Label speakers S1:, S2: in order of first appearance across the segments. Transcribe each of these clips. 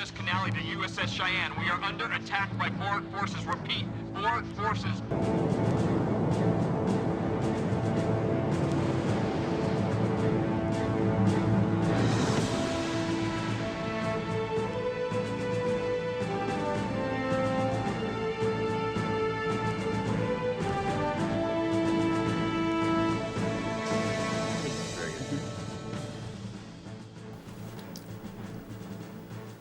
S1: USS Canali to USS Cheyenne. We are under attack by Borg forces. Repeat, Borg forces.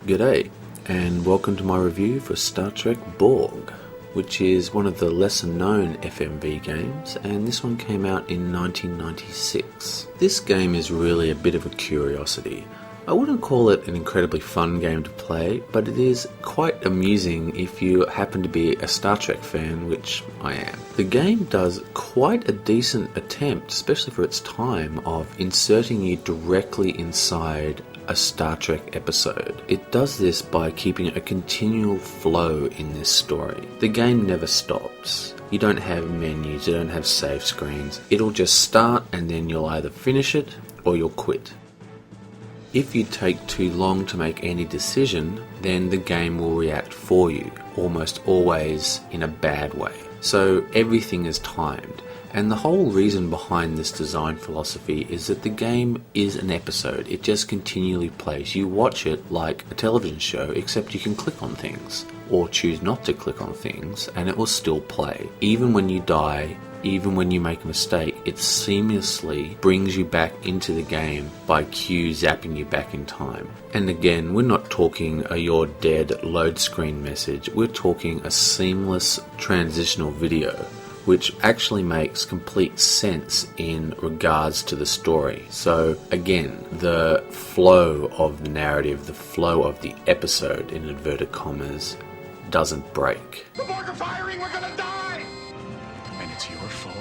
S2: G'day, and welcome to my review for Star Trek BORG, which is one of the lesser known FMV games, and this one came out in 1996. This game is really a bit of a curiosity. I wouldn't call it an incredibly fun game to play, but it is quite amusing if you happen to be a Star Trek fan, which I am. The game does quite a decent attempt, especially for its time, of inserting you directly inside a Star Trek episode. It does this by keeping a continual flow in this story. The game never stops. You don't have menus, you don't have save screens. It'll just start and then you'll either finish it or you'll quit. If you take too long to make any decision, then the game will react for you, almost always in a bad way. So everything is timed. And the whole reason behind this design philosophy is that the game is an episode. It just continually plays. You watch it like a television show, except you can click on things or choose not to click on things and it will still play. Even when you die, even when you make a mistake, it seamlessly brings you back into the game by cue zapping you back in time. And again, we're not talking a "you're dead" load screen message. We're talking a seamless transitional video, which actually makes complete sense in regards to the story. So again, the flow of the narrative, the flow of the episode, in inverted commas, doesn't break.
S1: The Borg are firing! We're gonna die!
S3: And it's your fault.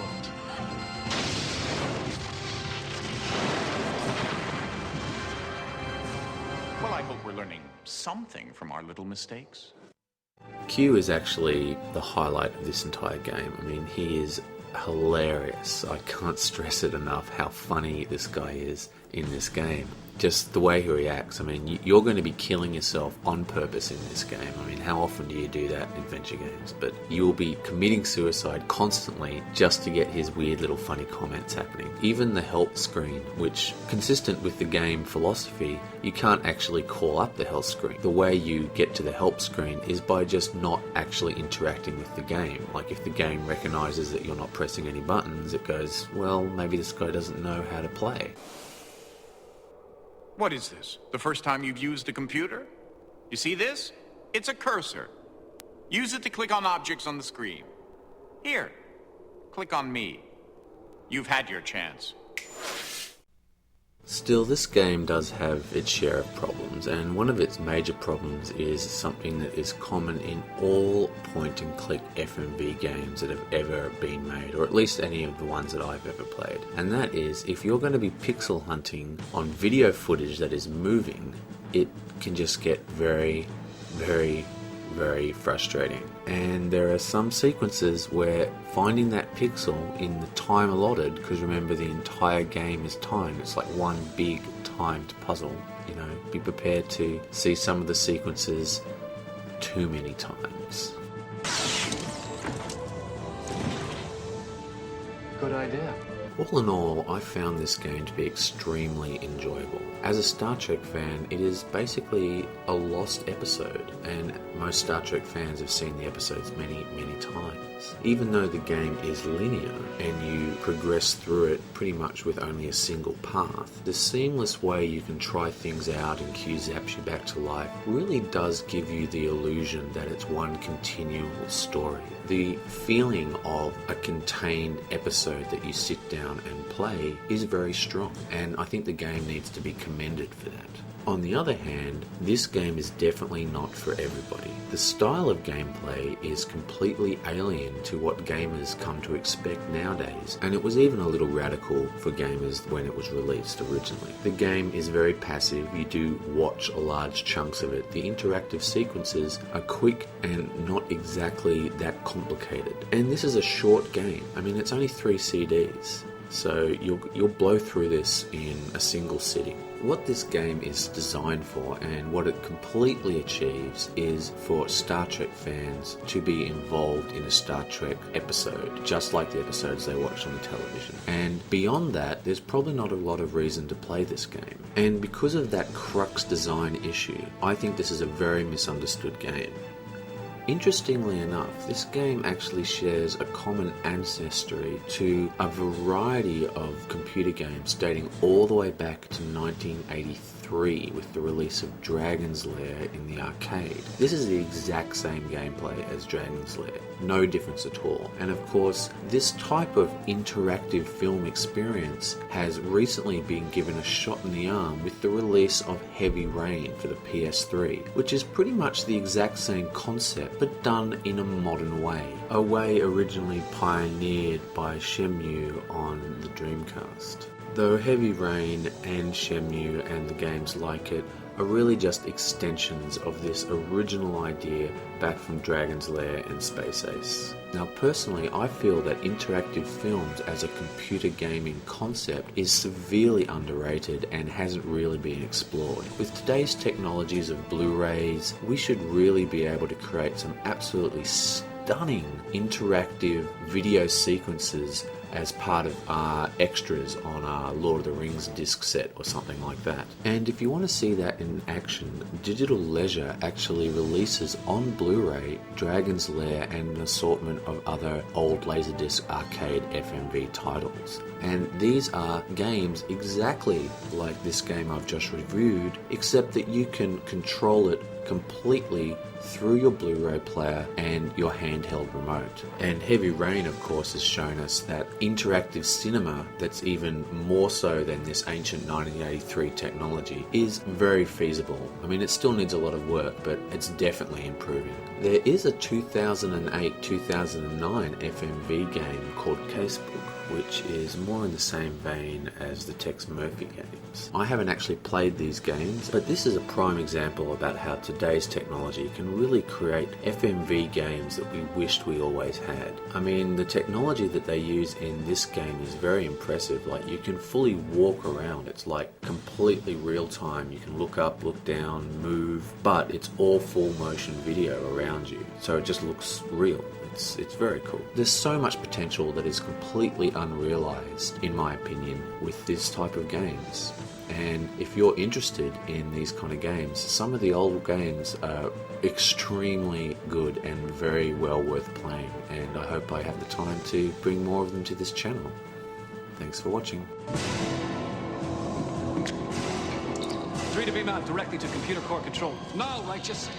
S3: Well, I hope we're learning something from our little mistakes.
S2: Q is actually the highlight of this entire game. I mean, he is hilarious. I can't stress it enough how funny this guy is in this game. Just the way he reacts. I mean, you're going to be killing yourself on purpose in this game. I mean, how often do you do that in adventure games? But you will be committing suicide constantly just to get his weird little funny comments happening. Even the help screen, which, consistent with the game philosophy, you can't actually call up the help screen. The way you get to the help screen is by just not actually interacting with the game. Like if the game recognizes that you're not pressing any buttons, it goes, well, maybe this guy doesn't know how to play.
S3: What is this? The first time you've used a computer? You see this? It's a cursor. Use it to click on objects on the screen. Here, click on me. You've had your chance.
S2: Still, this game does have its share of problems, and one of its major problems is something that is common in all point-and-click FMV games that have ever been made, or at least any of the ones that I've ever played. And that is, if you're going to be pixel hunting on video footage that is moving, it can just get very, very, very frustrating. And there are some sequences where finding that pixel in the time allotted, because remember the entire game is timed, it's like one big timed puzzle, you know, be prepared to see some of the sequences too many times.
S4: Good idea.
S2: All in all, I found this game to be extremely enjoyable. As a Star Trek fan, it is basically a lost episode, and most Star Trek fans have seen the episodes many, many times. Even though the game is linear and you progress through it pretty much with only a single path, the seamless way you can try things out and cue zaps you back to life really does give you the illusion that it's one continual story. The feeling of a contained episode that you sit down and play is very strong, and I think the game needs to be commended for that. On the other hand, this game is definitely not for everybody. The style of gameplay is completely alien to what gamers come to expect nowadays, and it was even a little radical for gamers when it was released originally. The game is very passive, you do watch large chunks of it. The interactive sequences are quick and not exactly that complicated. And this is a short game. I mean, it's only 3 CDs. So you'll blow through this in a single sitting. what this game is designed for and what it completely achieves is for Star Trek fans to be involved in a Star Trek episode, just like the episodes they watch on the television. And beyond that, there's probably not a lot of reason to play this game. And because of that crux design issue, I think this is a very misunderstood game. Interestingly enough, this game actually shares a common ancestry to a variety of computer games dating all the way back to 1983 with the release of Dragon's Lair in the arcade. This is the exact same gameplay as Dragon's Lair, no difference at all. And of course, this type of interactive film experience has recently been given a shot in the arm with the release of Heavy Rain for the PS3, which is pretty much the exact same concept but done in a modern way, a way originally pioneered by Shenmue on the Dreamcast. Though Heavy Rain and Shenmue and the games like it are really just extensions of this original idea back from Dragon's Lair and Space Ace. Now personally, I feel that interactive films as a computer gaming concept is severely underrated and hasn't really been explored. With today's technologies of Blu-rays, we should really be able to create some absolutely stunning interactive video sequences as part of our extras on our Lord of the Rings disc set or something like that. And if you want to see that in action, Digital Leisure actually releases on Blu-ray Dragon's Lair and an assortment of other old Laserdisc arcade FMV titles. And these are games exactly like this game I've just reviewed, except that you can control it completely through your Blu-ray player and your handheld remote. And Heavy Rain, of course, has shown us that interactive cinema that's even more so than this ancient 1983 technology is very feasible. I mean, it still needs a lot of work, but it's definitely improving. There is a 2008-2009 FMV game called Casebook, which is more in the same vein as the Tex Murphy games. I haven't actually played these games, but this is a prime example about how today's technology can really create FMV games that we wished we always had. I mean, the technology that they use in this game is very impressive. Like, you can fully walk around. It's like completely real time. You can look up, look down, move, but it's all full motion video around you. So it just looks real. It's very cool. There's so much potential that is completely unrealized, in my opinion, with this type of games. And if you're interested in these kind of games, some of the old games are extremely good and very well worth playing. And I hope I have the time to bring more of them to this channel. Thanks for watching.
S4: 3 to beam out directly to computer core control. Now, Righteous.